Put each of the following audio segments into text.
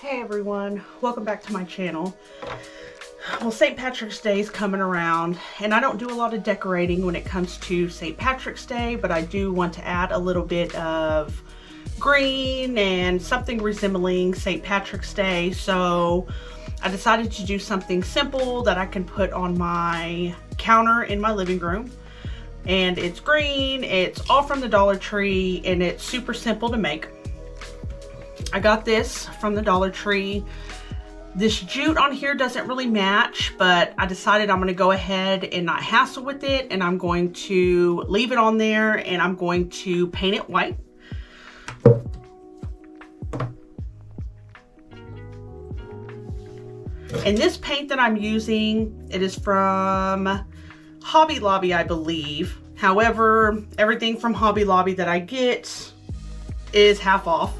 Hey everyone, welcome back to my channel. Well, St. Patrick's Day is coming around, and I don't do a lot of decorating when it comes to St. Patrick's Day, but I do want to add a little bit of green and something resembling St. Patrick's Day. So I decided to do something simple that I can put on my counter in my living room. And it's green, it's all from the Dollar Tree, and it's super simple to make. I got this from the Dollar Tree. This jute on here doesn't really match, but I decided I'm going to go ahead and not hassle with it, and I'm going to leave it on there, and I'm going to paint it white. And this paint that I'm using, it is from Hobby Lobby, I believe. However, everything from Hobby Lobby that I get is half off.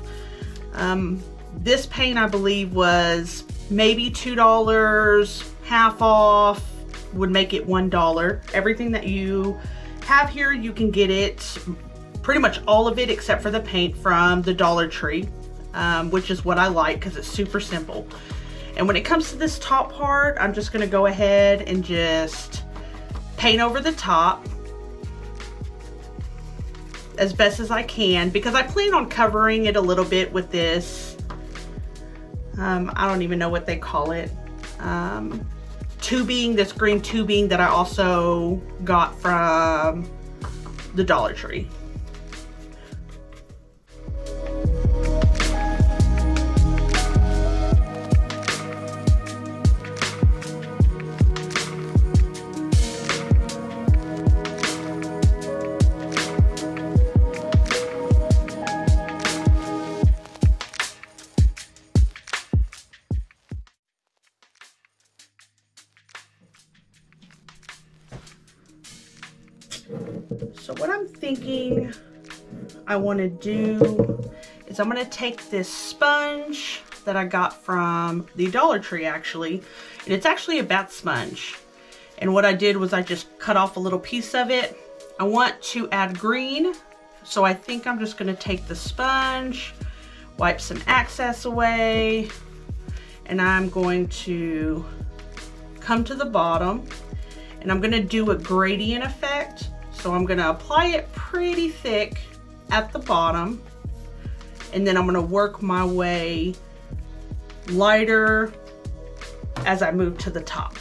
This paint, I believe, was maybe $2, half off would make it $1. Everything that you have here, you can get it, pretty much all of it except for the paint, from the Dollar Tree, which is what I like because it's super simple. And when it comes to this top part, I'm just going to go ahead and just paint over the top as best as I can, because I plan on covering it a little bit with this, I don't even know what they call it, tubing, this green tubing that I also got from the Dollar Tree. So what I'm thinking I want to do is I'm going to take this sponge that I got from the Dollar Tree, actually, and it's actually a bath sponge. And what I did was I just cut off a little piece of it. I want to add green, so I think I'm just going to take the sponge, wipe some excess away, and I'm going to come to the bottom, and I'm going to do a gradient effect. So I'm going to apply it pretty thick at the bottom, and then I'm going to work my way lighter as I move to the top.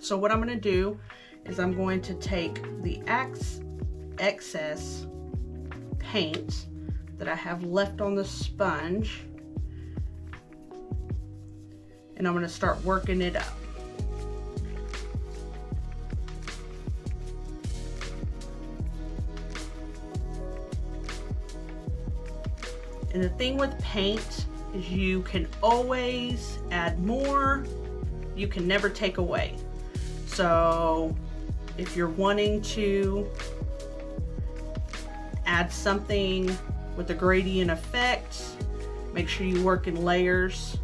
So what I'm going to do is I'm going to take the excess paint that I have left on the sponge, and I'm going to start working it up. And the thing with paint is you can always add more, you can never take away. So if you're wanting to add something with a gradient effect, make sure you work in layers,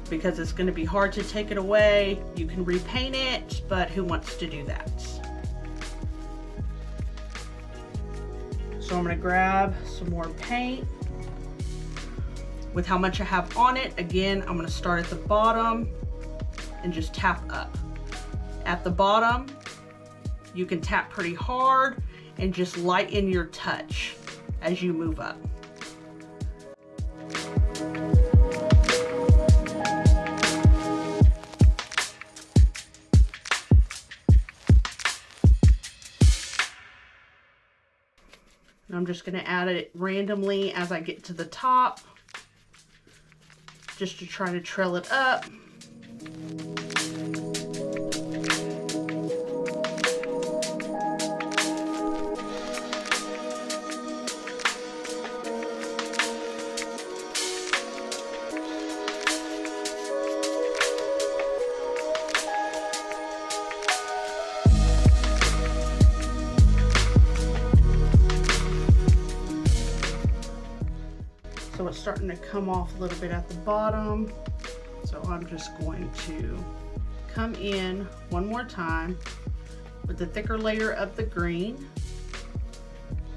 because it's going to be hard to take it away. You can repaint it, but who wants to do that? So I'm going to grab some more paint. With how much I have on it, again, I'm going to start at the bottom and just tap up. At the bottom, you can tap pretty hard and just lighten your touch as you move up. And I'm just going to add it randomly as I get to the top, just to try to trail it up. So it's starting to come off a little bit at the bottom. So I'm just going to come in one more time with the thicker layer of the green.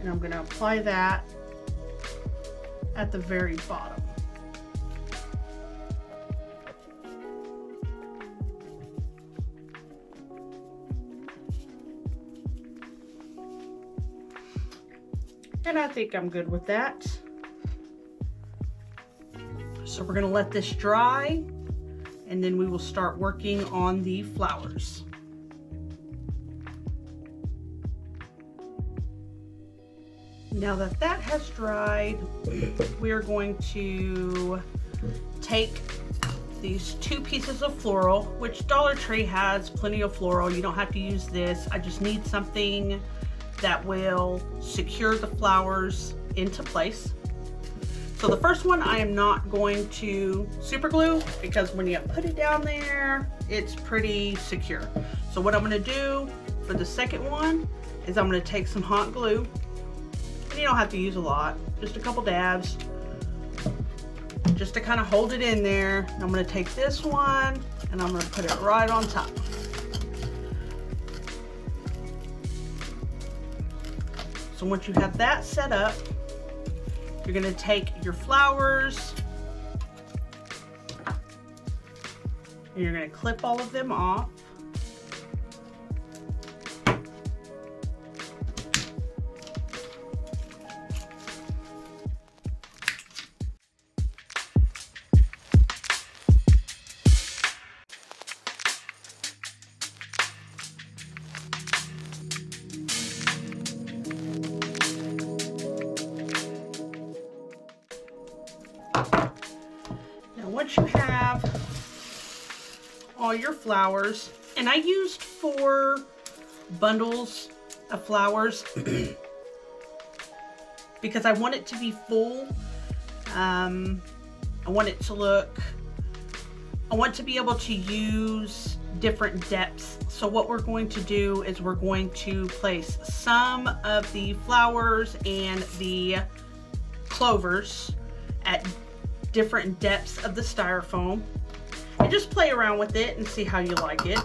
And I'm going to apply that at the very bottom. And I think I'm good with that. So we're going to let this dry, and then we will start working on the flowers. Now that that has dried, we are going to take these 2 pieces of floral, which Dollar Tree has plenty of floral. You don't have to use this. I just need something that will secure the flowers into place. So the first one I am not going to super glue, because when you put it down there, it's pretty secure. So what I'm going to do for the second one is I'm going to take some hot glue. And you don't have to use a lot, just a couple dabs, just to kind of hold it in there. And I'm going to take this one and I'm going to put it right on top. So once you have that set up, you're going to take your flowers and you're going to clip all of them off. Once you have all your flowers, and I used 4 bundles of flowers because I want it to be full. I want it to look, I want to be able to use different depths. So what we're going to do is we're going to place some of the flowers and the clovers at different depths of the styrofoam, and just play around with it and see how you like it.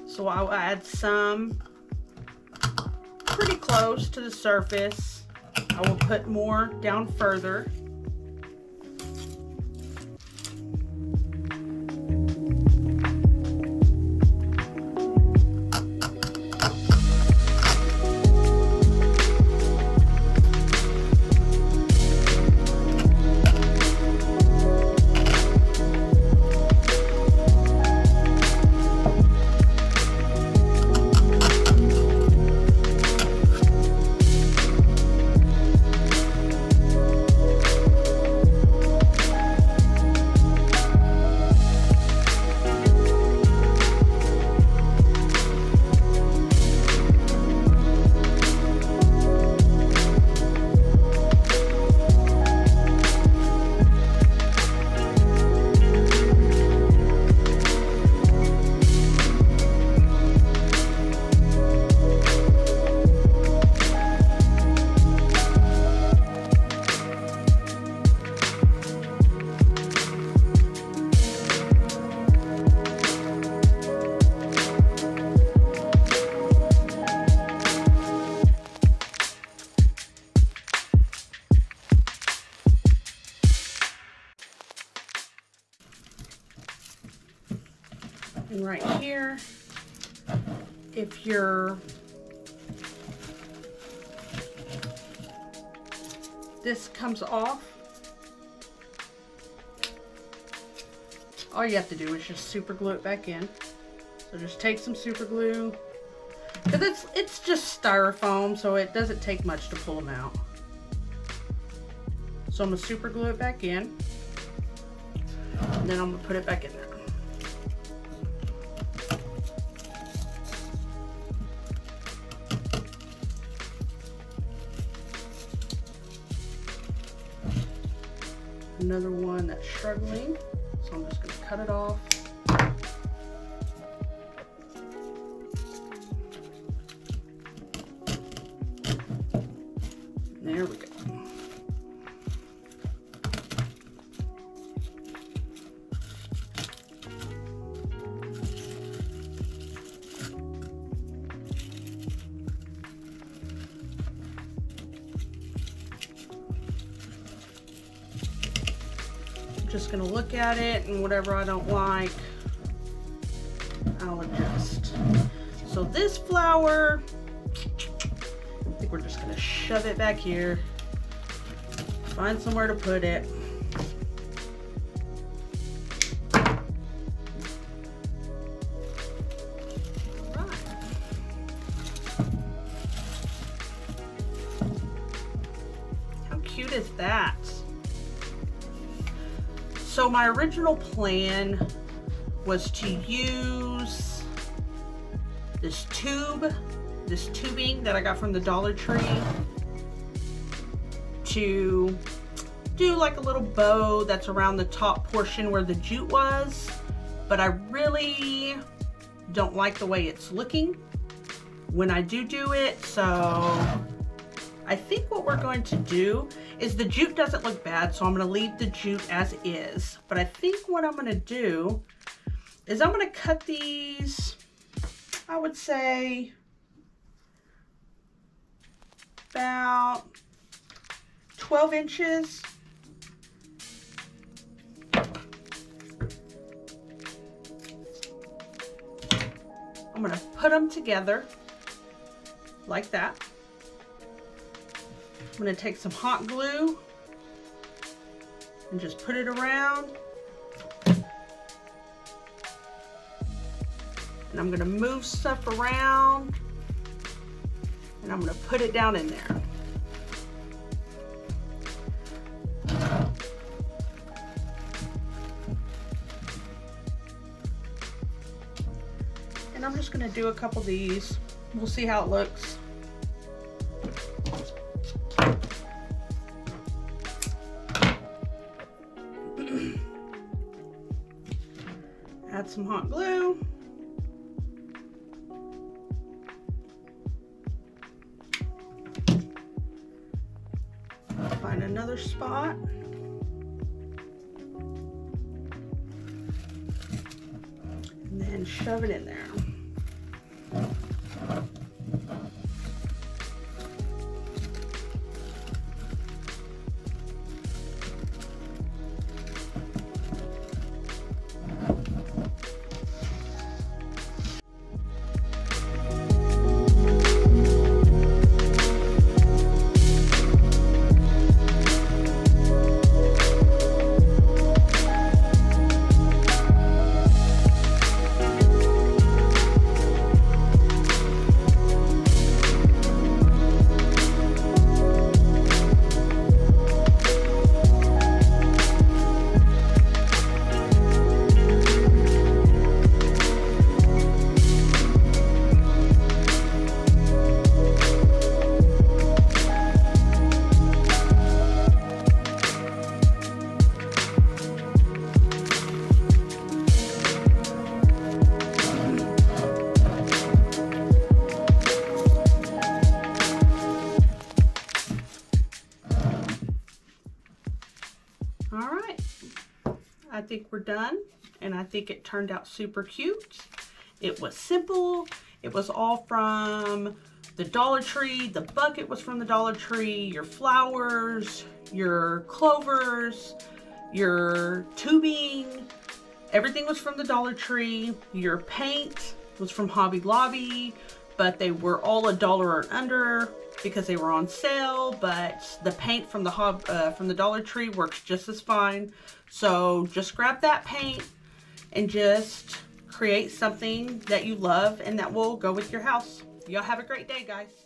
So I'll add some pretty close to the surface. I will put more down further. And right here, if this comes off, all you have to do is just super glue it back in. So just take some super glue, because it's just styrofoam, so it doesn't take much to pull them out. So I'm gonna super glue it back in, and then I'm gonna put it back in there. Another one that's struggling, so I'm just going to cut it off. just gonna look at it, and whatever I don't like, I'll adjust. So this flower, I think we're just gonna shove it back here. Find somewhere to put it. Cute is that? So my original plan was to use this tubing that I got from the Dollar Tree to do like a little bow that's around the top portion where the jute was, but I really don't like the way it's looking when I do it. So I think what we're going to do is, the jute doesn't look bad, so I'm going to leave the jute as is. But I think what I'm going to do is I'm going to cut these, I would say, about 12 inches. I'm going to put them together like that. I'm going to take some hot glue and just put it around. And I'm going to move stuff around, and I'm going to put it down in there. And I'm just going to do a couple of these. We'll see how it looks. Add some hot glue. Find another spot. And then shove it in there. I think we're done, and I think it turned out super cute. It was simple. It was all from the Dollar Tree. The bucket was from the Dollar Tree. Your flowers, your clovers, your tubing, everything was from the Dollar Tree. Your paint was from Hobby Lobby, but they were all $1 or under because they were on sale. But the paint from the Dollar Tree works just as fine. So just grab that paint and just create something that you love and that will go with your house. Y'all have a great day, guys.